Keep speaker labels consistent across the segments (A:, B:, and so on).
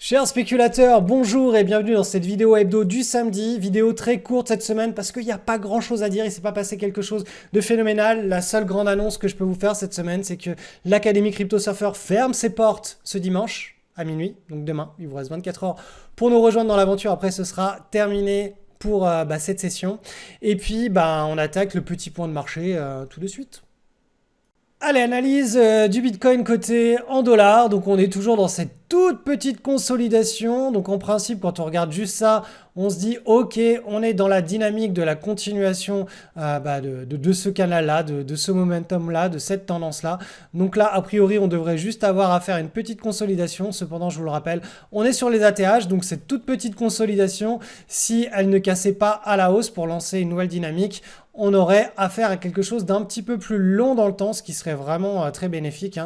A: Chers spéculateurs, bonjour et bienvenue dans cette vidéo hebdo du samedi. Vidéo très courte cette semaine parce qu'il n'y a pas grand chose à dire, il ne s'est pas passé quelque chose de phénoménal. La seule grande annonce que je peux vous faire cette semaine, c'est que l'Académie Crypto Surfer ferme ses portes ce dimanche à minuit, donc demain. Il vous reste 24 heures pour nous rejoindre dans l'aventure. Après, ce sera terminé pour cette session. Et puis, on attaque le petit point de marché tout de suite. Allez, analyse du Bitcoin coté en dollars. Donc, on est toujours dans cette toute petite consolidation. Donc, en principe, quand on regarde juste ça, on se dit, OK, on est dans la dynamique de la continuation de ce canal-là, de ce momentum-là, de cette tendance-là. Donc là, a priori, on devrait juste avoir à faire une petite consolidation. Cependant, je vous le rappelle, on est sur les ATH. Donc, cette toute petite consolidation, si elle ne cassait pas à la hausse pour lancer une nouvelle dynamique, on aurait affaire à quelque chose d'un petit peu plus long dans le temps, ce qui serait vraiment très bénéfique.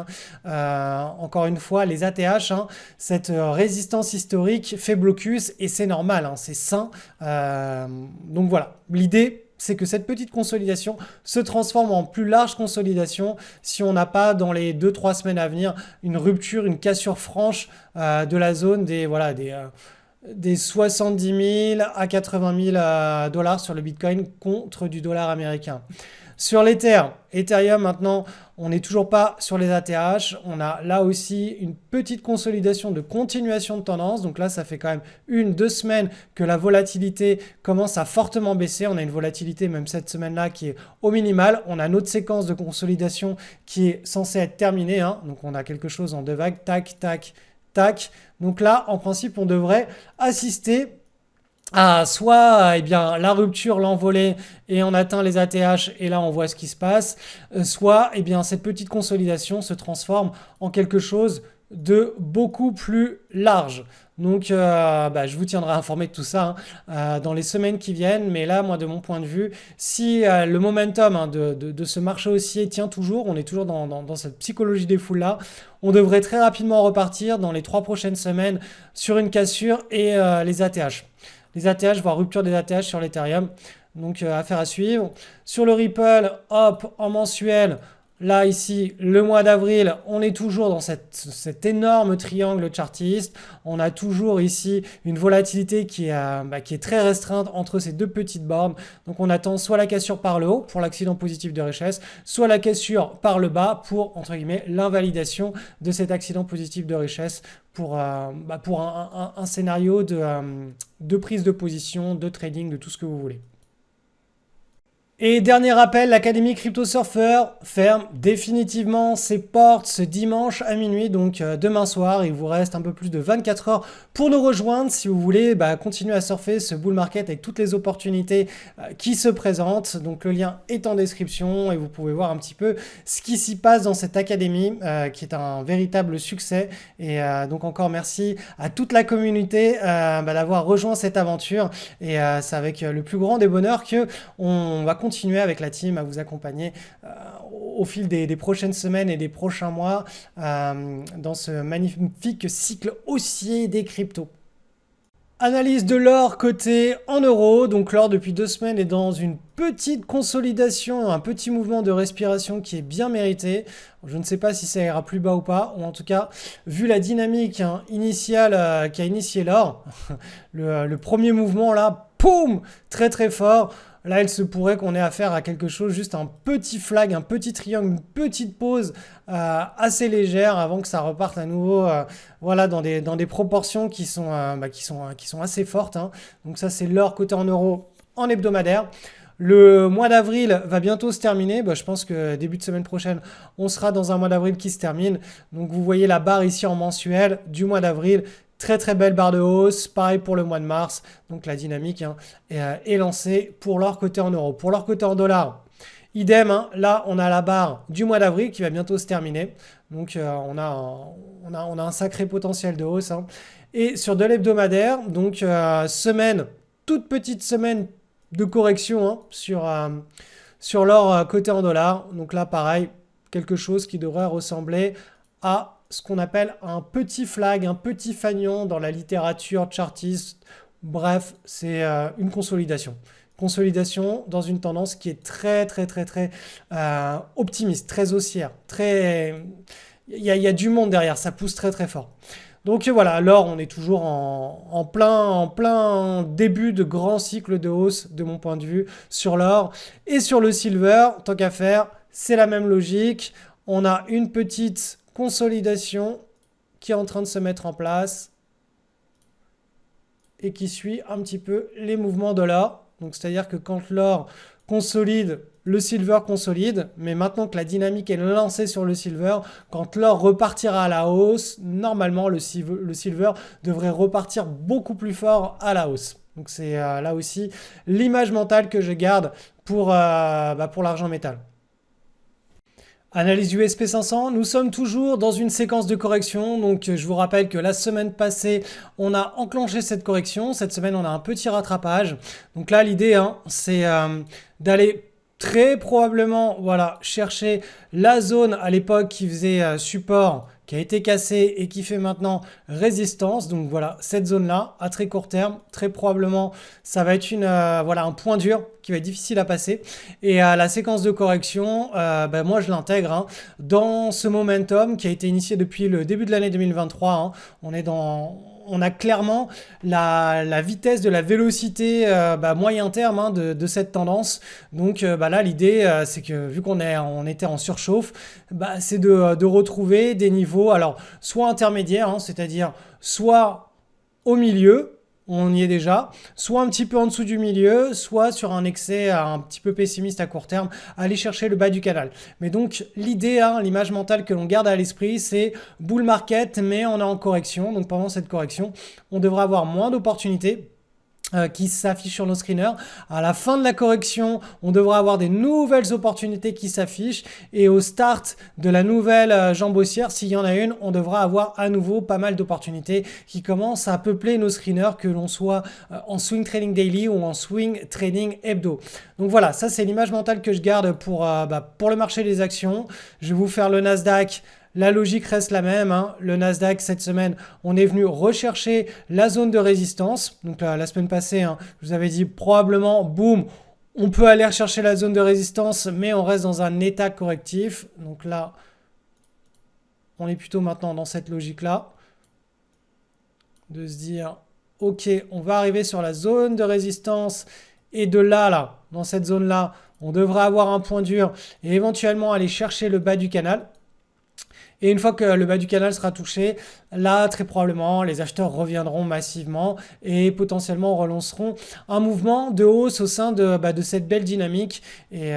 A: Encore une fois, les ATH, cette résistance historique fait blocus et c'est normal, c'est sain. Donc voilà, l'idée, c'est que cette petite consolidation se transforme en plus large consolidation si on n'a pas dans les 2-3 semaines à venir une rupture, une cassure franche de la zone des 70 000 à 80 000 dollars sur le Bitcoin contre du dollar américain. Sur l'Ether, Ethereum maintenant, on n'est toujours pas sur les ATH. On a là aussi une petite consolidation de continuation de tendance. Donc là, ça fait quand même 1-2 semaines que la volatilité commence à fortement baisser. On a une volatilité même cette semaine-là qui est au minimal. On a notre séquence de consolidation qui est censée être terminée. Donc on a quelque chose en deux vagues. Tac, tac, tac. Donc là, en principe, on devrait assister à soit la rupture, l'envolée et on atteint les ATH et là on voit ce qui se passe, soit cette petite consolidation se transforme en quelque chose de beaucoup plus large. Donc je vous tiendrai informé de tout ça dans les semaines qui viennent, mais là moi de mon point de vue, si le momentum de ce marché haussier tient toujours, on est toujours dans cette psychologie des foules là, on devrait très rapidement repartir dans les 3 prochaines semaines sur une cassure et les ATH. Les ATH, voire rupture des ATH sur l'Ethereum. Donc, affaire à suivre. Sur le Ripple, hop, en mensuel, là, ici, le mois d'avril, on est toujours dans cet énorme triangle chartiste. On a toujours ici une volatilité qui est très restreinte entre ces deux petites bornes. Donc, on attend soit la cassure par le haut pour l'accident positif de richesse, soit la cassure par le bas pour, entre guillemets, l'invalidation de cet accident positif de richesse pour un scénario de prise de position, de trading, de tout ce que vous voulez. Et dernier rappel, l'Académie Crypto Surfer ferme définitivement ses portes ce dimanche à minuit, donc demain soir. Il vous reste un peu plus de 24 heures pour nous rejoindre si vous voulez continuer à surfer ce bull market avec toutes les opportunités qui se présentent. Donc le lien est en description et vous pouvez voir un petit peu ce qui s'y passe dans cette académie qui est un véritable succès. Et donc encore merci à toute la communauté d'avoir rejoint cette aventure. Et c'est avec le plus grand des bonheurs que on va continuer avec la team à vous accompagner au fil des prochaines semaines et des prochains mois dans ce magnifique cycle haussier des cryptos. Analyse de l'or coté en euros. Donc l'or depuis 2 semaines est dans une petite consolidation, un petit mouvement de respiration qui est bien mérité. Je ne sais pas si ça ira plus bas ou pas, ou en tout cas, vu la dynamique initiale qui a initié l'or, le premier mouvement là, poum, très très fort. Là, il se pourrait qu'on ait affaire à quelque chose, juste un petit flag, un petit triangle, une petite pause assez légère avant que ça reparte à nouveau dans des proportions qui sont assez fortes. Donc ça, c'est l'or coté en euros en hebdomadaire. Le mois d'avril va bientôt se terminer. Je pense que début de semaine prochaine, on sera dans un mois d'avril qui se termine. Donc vous voyez la barre ici en mensuel du mois d'avril. Très très belle barre de hausse, pareil pour le mois de mars, donc la dynamique est lancée pour l'or coté en euros. Pour l'or coté en dollars, idem, là on a la barre du mois d'avril qui va bientôt se terminer, donc on a un sacré potentiel de hausse. Et sur de l'hebdomadaire, donc toute petite semaine de correction sur l'or coté en dollars, donc là pareil, quelque chose qui devrait ressembler à ce qu'on appelle un petit flag, un petit fanion dans la littérature chartiste. Bref, c'est une consolidation. Consolidation dans une tendance qui est très, très, très, très optimiste, très haussière. Il y a du monde derrière, ça pousse très, très fort. Donc voilà, l'or, on est toujours en plein début de grand cycle de hausse de mon point de vue sur l'or. Et sur le silver, tant qu'à faire, c'est la même logique. On a une petite consolidation qui est en train de se mettre en place et qui suit un petit peu les mouvements de l'or. Donc c'est-à-dire que quand l'or consolide, le silver consolide, mais maintenant que la dynamique est lancée sur le silver, quand l'or repartira à la hausse, normalement le silver devrait repartir beaucoup plus fort à la hausse. Donc c'est là aussi l'image mentale que je garde pour l'argent métal. Analyse du SP500, nous sommes toujours dans une séquence de correction. Donc je vous rappelle que la semaine passée, on a enclenché cette correction. Cette semaine, on a un petit rattrapage. Donc là, l'idée, c'est d'aller très probablement chercher la zone à l'époque qui faisait support, qui a été cassée et qui fait maintenant résistance. Donc voilà, cette zone-là, à très court terme, très probablement, ça va être un point dur qui va être difficile à passer. Et la séquence de correction, moi je l'intègre dans ce momentum qui a été initié depuis le début de l'année 2023. On a clairement la vitesse de la vélocité moyen terme de cette tendance. Donc là, l'idée, c'est que vu on était en surchauffe, c'est de retrouver des niveaux, alors soit intermédiaires, c'est-à-dire soit au milieu, on y est déjà, soit un petit peu en dessous du milieu, soit sur un excès un petit peu pessimiste à court terme, aller chercher le bas du canal. Mais donc l'idée, l'image mentale que l'on garde à l'esprit, c'est bull market, mais on est en correction. Donc pendant cette correction, on devrait avoir moins d'opportunités qui s'affichent sur nos screeners. À la fin de la correction, on devra avoir des nouvelles opportunités qui s'affichent et au start de la nouvelle jambe haussière, s'il y en a une, on devra avoir à nouveau pas mal d'opportunités qui commencent à peupler nos screeners, que l'on soit en swing trading daily ou en swing trading hebdo. Donc voilà, ça c'est l'image mentale que je garde pour le marché des actions. Je vais vous faire le Nasdaq. La logique reste la même. Le Nasdaq, cette semaine, on est venu rechercher la zone de résistance. Donc la semaine passée, je vous avais dit probablement, boum, on peut aller rechercher la zone de résistance, mais on reste dans un état correctif. Donc là, on est plutôt maintenant dans cette logique-là. De se dire, ok, on va arriver sur la zone de résistance. Et de là, dans cette zone-là, on devrait avoir un point dur et éventuellement aller chercher le bas du canal. Et une fois que le bas du canal sera touché, là, très probablement, les acheteurs reviendront massivement et potentiellement relanceront un mouvement de hausse au sein de cette belle dynamique. Et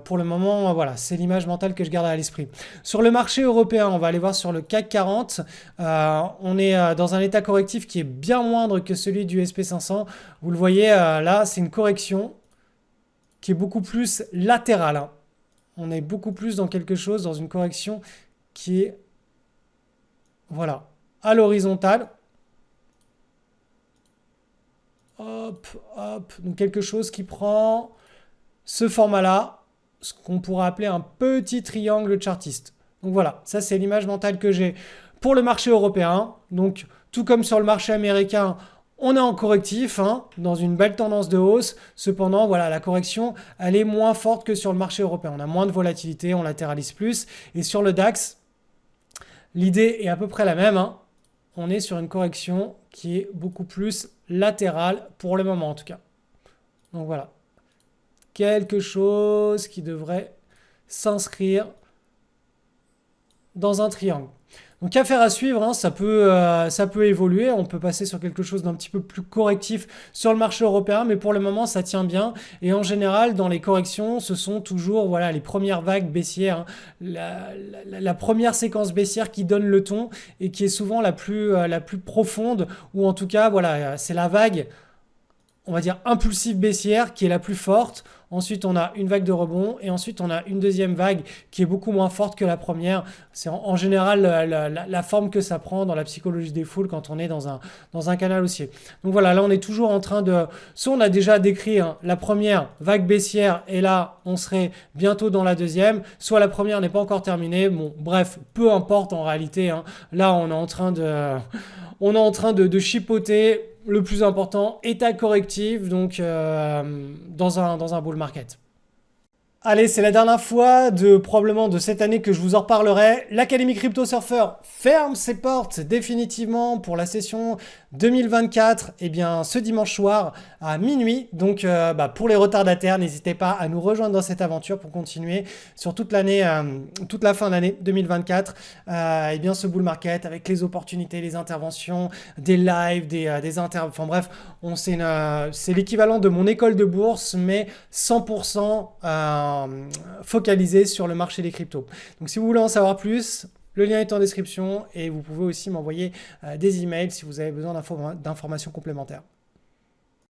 A: pour le moment, voilà, c'est l'image mentale que je garde à l'esprit. Sur le marché européen, on va aller voir sur le CAC 40. On est dans un état correctif qui est bien moindre que celui du SP500. Vous le voyez, là, c'est une correction qui est beaucoup plus latérale. On est beaucoup plus dans quelque chose, dans une correction qui est à l'horizontale. Hop, hop. Donc quelque chose qui prend ce format-là, ce qu'on pourrait appeler un petit triangle chartiste. Donc voilà, ça c'est l'image mentale que j'ai pour le marché européen. Donc tout comme sur le marché américain, on est en correctif, dans une belle tendance de hausse. Cependant, voilà, la correction, elle est moins forte que sur le marché européen. On a moins de volatilité, on latéralise plus. Et sur le DAX, l'idée est à peu près la même. On est sur une correction qui est beaucoup plus latérale pour le moment en tout cas. Donc voilà. Quelque chose qui devrait s'inscrire dans un triangle. Donc affaire à suivre, ça peut évoluer, on peut passer sur quelque chose d'un petit peu plus correctif sur le marché européen, mais pour le moment ça tient bien. Et en général dans les corrections, ce sont toujours les premières vagues baissières, la première séquence baissière qui donne le ton et qui est souvent la plus profonde, ou en tout cas c'est la vague, on va dire impulsive baissière qui est la plus forte. Ensuite, on a une vague de rebond et ensuite, on a une deuxième vague qui est beaucoup moins forte que la première. C'est en général la forme que ça prend dans la psychologie des foules quand on est dans un canal haussier. Donc voilà, là, on est toujours en train de... Soit on a déjà décrit la première vague baissière et là, on serait bientôt dans la deuxième. Soit la première n'est pas encore terminée. Bon, bref, peu importe en réalité. Là, on est en train de chipoter. Le plus important, état correctif, donc dans un bull market. Allez, c'est la dernière fois probablement de cette année que je vous en reparlerai. L'Académie Crypto Surfer ferme ses portes définitivement pour la session 2024, eh bien, ce dimanche soir à minuit. Donc, pour les retardataires, n'hésitez pas à nous rejoindre dans cette aventure pour continuer sur toute l'année, toute la fin d'année 2024. Eh bien, ce bull market avec les opportunités, les interventions, des lives, enfin bref, c'est l'équivalent de mon école de bourse, mais 100% focalisé sur le marché des cryptos. Donc si vous voulez en savoir plus, le lien est en description et vous pouvez aussi m'envoyer des emails si vous avez besoin d'informations complémentaires.